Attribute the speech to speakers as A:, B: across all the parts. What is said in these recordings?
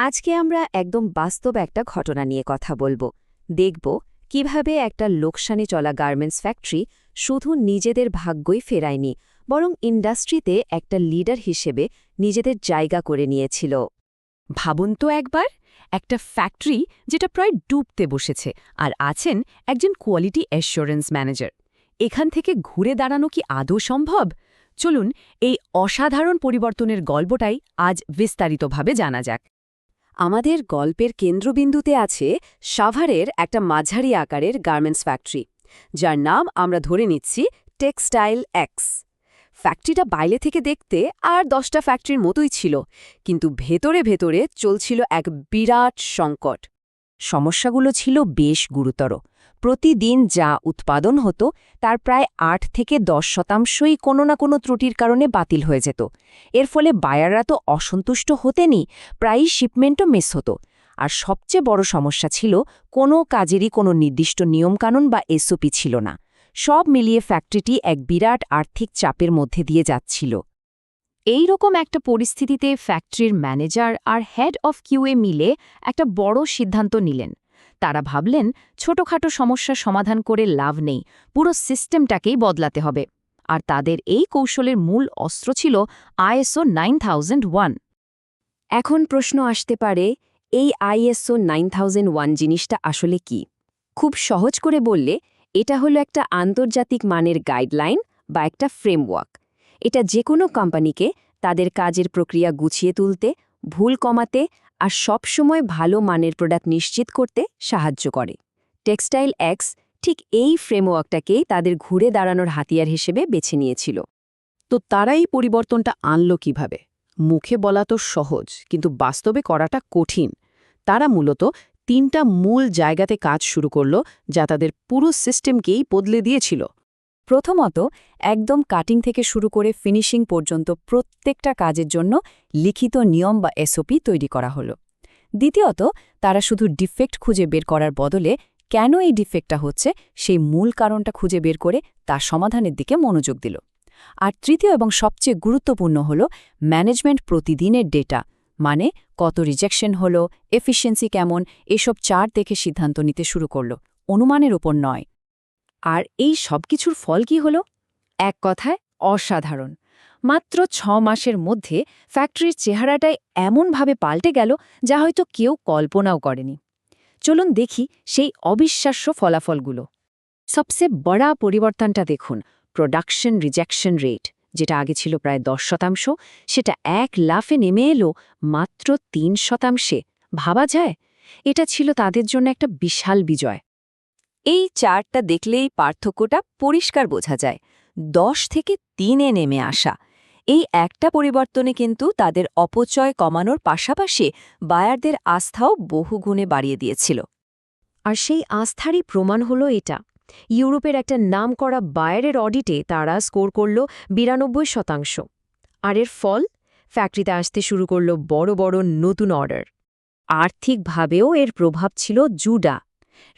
A: আজকে আমরা একদম বাস্তব একটা ঘটনা নিয়ে কথা বলবো। দেখব কিভাবে একটা লোকসানে চলা গার্মেন্টস ফ্যাক্টরি শুধু নিজেদের ভাগ্যই ফেরায়নি, বরং ইন্ডাস্ট্রিতে একটা লিডার হিসেবে নিজেদের জায়গা করে নিয়েছিল।
B: ভাবুন তো একবার, একটা ফ্যাক্টরি যেটা প্রায় ডুবতে বসেছে, আর আছেন একজন কোয়ালিটি অ্যাসুরেন্স ম্যানেজার। এখান থেকে ঘুরে দাঁড়ানো কি আদৌ সম্ভব? চলুন এই অসাধারণ পরিবর্তনের গল্পটাই আজ বিস্তারিতভাবে জানা যাক।
A: আমাদের গল্পের কেন্দ্রবিন্দুতে আছে সাভারের একটা মাঝারি আকারের গার্মেন্টস ফ্যাক্টরি, যার নাম আমরা ধরে নিচ্ছি টেক্সটাইল এক্স। ফ্যাক্টরিটা বাইরে থেকে দেখতে আর 10টা ফ্যাক্টরির মতোই ছিল, কিন্তু ভেতরে ভেতরে চলছিল এক বিরাট সংকট। সমস্যাগুলো ছিল বেশ গুরুতর। প্রতিদিন যা উৎপাদন হতো তার প্রায় 8 থেকে 10% কোনো না কোনো ত্রুটির কারণে বাতিল হয়ে যেত। এর ফলে বায়াররা তো অসন্তুষ্ট হতেনই, প্রায়ই শিপমেন্টও মিস হতো। আর সবচেয়ে বড় সমস্যা ছিল কোনো কাজেরই কোনো নির্দিষ্ট নিয়মকানুন বা এসওপি ছিল না। সব মিলিয়ে ফ্যাক্টরিটি এক বিরাট আর্থিক চাপের মধ্যে দিয়ে যাচ্ছিল।
B: এই রকম একটা পরিস্থিতিতে ফ্যাক্টরির ম্যানেজার আর হেড অফ কিউএ মিলে একটা বড় সিদ্ধান্ত নিলেন। তারা ভাবলেন, ছোটখাটো সমস্যার সমাধান করে লাভ নেই, পুরো সিস্টেমটাকেই বদলাতে হবে। আর তাদের এই কৌশলের মূল অস্ত্র ছিল ISO 9001।
A: এখন প্রশ্ন আসতে পারে, এই ISO 9001 জিনিসটা আসলে কি? খুব সহজ করে বললে, এটা হলো একটা আন্তর্জাতিক মানের গাইডলাইন বা একটা ফ্রেমওয়ার্ক। এটা যে কোনো কোম্পানিকে তাদের কাজের প্রক্রিয়া গুছিয়ে তুলতে, ভুল কমাতে আর সবসময় ভালো মানের প্রোডাক্ট নিশ্চিত করতে সাহায্য করে। টেক্সটাইল এক্স ঠিক এই ফ্রেমওয়ার্কটাকেই তাদের ঘুরে দাঁড়ানোর হাতিয়ার হিসেবে বেছে নিয়েছিল।
C: তো তারা এই পরিবর্তনটা আনলো কিভাবে? মুখে বলা তো সহজ, কিন্তু বাস্তবে করাটা কঠিন। তারা মূলত 3টা মূল জায়গাতে কাজ শুরু করল, যা তাদের পুরো সিস্টেমকেই বদলে দিয়েছিল।
A: প্রথমত, একদম কাটিং থেকে শুরু করে ফিনিশিং পর্যন্ত প্রত্যেকটা কাজের জন্য লিখিত নিয়ম বা এসওপি তৈরি করা হলো। দ্বিতীয়ত, তারা শুধু ডিফেক্ট খুঁজে বের করার বদলে কেন এই ডিফেক্টটা হচ্ছে সেই মূল কারণটা খুঁজে বের করে তার সমাধানের দিকে মনোযোগ দিল। আর তৃতীয় এবং সবচেয়ে গুরুত্বপূর্ণ হল ম্যানেজমেন্ট প্রতিদিনের ডেটা, মানে কত রিজেকশন হলো, এফিসিয়েন্সি কেমন, এসব চার্ট দেখে সিদ্ধান্ত নিতে শুরু করল, অনুমানের ওপর নয়। আর এই সব কিছুর ফল কি হল? এক কথায় অসাধারণ। মাত্র 6 মাসের মধ্যে ফ্যাক্টরির চেহারাটাই এমনভাবে পাল্টে গেল যা হয়তো কেউ কল্পনাও করেনি। চলুন দেখি সেই অবিশ্বাস্য ফলাফলগুলো। সবচেয়ে বড় পরিবর্তনটা দেখুন, প্রোডাকশন রিজেকশন রেট, যেটা আগে ছিল প্রায় 10%, সেটা এক লাফে নেমে এলো মাত্র 3%। ভাবা যায়? এটা ছিল তাদের জন্য একটা বিশাল বিজয়। এই চার্টটা দেখলেই পার্থক্যটা পরিষ্কার বোঝা যায়। 10 থেকে 3-এ নেমে আসা এই একটা পরিবর্তনে কিন্তু তাদের অপচয় কমানোর পাশাপাশি বায়ারদের আস্থাও বহুগুণে বাড়িয়ে দিয়েছিল। আর সেই আস্থারই প্রমাণ হলো এটা। ইউরোপের একটা নামকরা বায়ারের অডিটে তারা স্কোর করল 92%। আর এর ফল, ফ্যাক্টরিতে আসতে শুরু করল বড় বড় নতুন অর্ডার। আর্থিকভাবেও এর প্রভাব ছিল জুডা।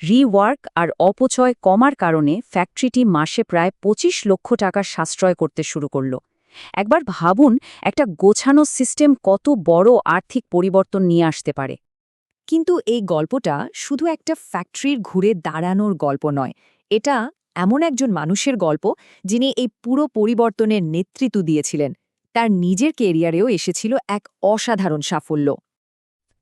A: রিওয়ার্ক আর অপচয় কমার কারণে ফ্যাক্টরিটি মাসে প্রায় 25 লক্ষ টাকা সাশ্রয় করতে শুরু করল। একবার ভাবুন, একটা গোছানো সিস্টেম কত বড় আর্থিক পরিবর্তন নিয়ে আসতে পারে। কিন্তু এই গল্পটা শুধু একটা ফ্যাক্টরির ঘুরে দাঁড়ানোর গল্প নয়, এটা এমন একজন মানুষের গল্প যিনি এই পুরো পরিবর্তনের নেতৃত্ব দিয়েছিলেন। তার নিজের কেরিয়ারেও এসেছিল এক অসাধারণ সাফল্য।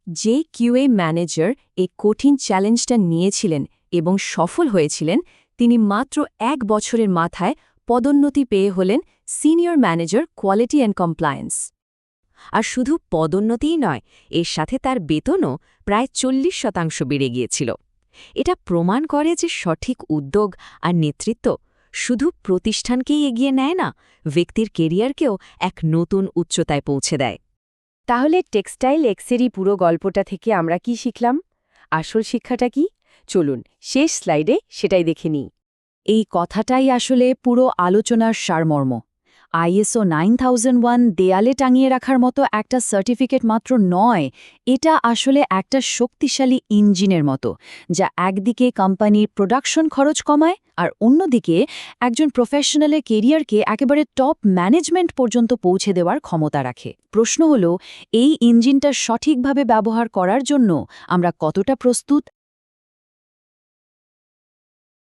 A: যে কিউএ ম্যানেজার এই কঠিন চ্যালেঞ্জটা নিয়েছিলেন এবং সফল হয়েছিলেন, তিনি মাত্র 1 বছরের মাথায় পদোন্নতি পেয়ে হলেন senior manager quality and compliance. আর শুধু পদোন্নতিই নয়, এর সাথে তার বেতনও প্রায় 40% বেড়ে গিয়েছিল। এটা প্রমাণ করে যে সঠিক উদ্যোগ আর নেতৃত্ব শুধু প্রতিষ্ঠানকেই এগিয়ে নেয় না, ব্যক্তির কেরিয়ারকেও এক নতুন উচ্চতায় পৌঁছে দেয়। তাহলে টেক্সটাইল এক্সেরই পুরো গল্পটা থেকে আমরা কি শিখলাম? আসল শিক্ষাটা কি? চলুন শেষ স্লাইডে সেটাই দেখে নিই। এই কথাটাই আসলে পুরো আলোচনার সারমর্ম। ISO 9001 দেয়ালে টাঙিয়ে রাখার মতো একটা সার্টিফিকেট মাত্র নয়, এটা আসলে একটা শক্তিশালী ইঞ্জিনের মতো, যা একদিকে কোম্পানির প্রোডাকশন খরচ কমায় আর অন্যদিকে একজন প্রফেশনালের কেরিয়ারকে একেবারে টপ ম্যানেজমেন্ট পর্যন্ত পৌঁছে দেওয়ার ক্ষমতা রাখে। প্রশ্ন হলো, এই ইঞ্জিনটা সঠিকভাবে ব্যবহার করার জন্য আমরা কতটা প্রস্তুত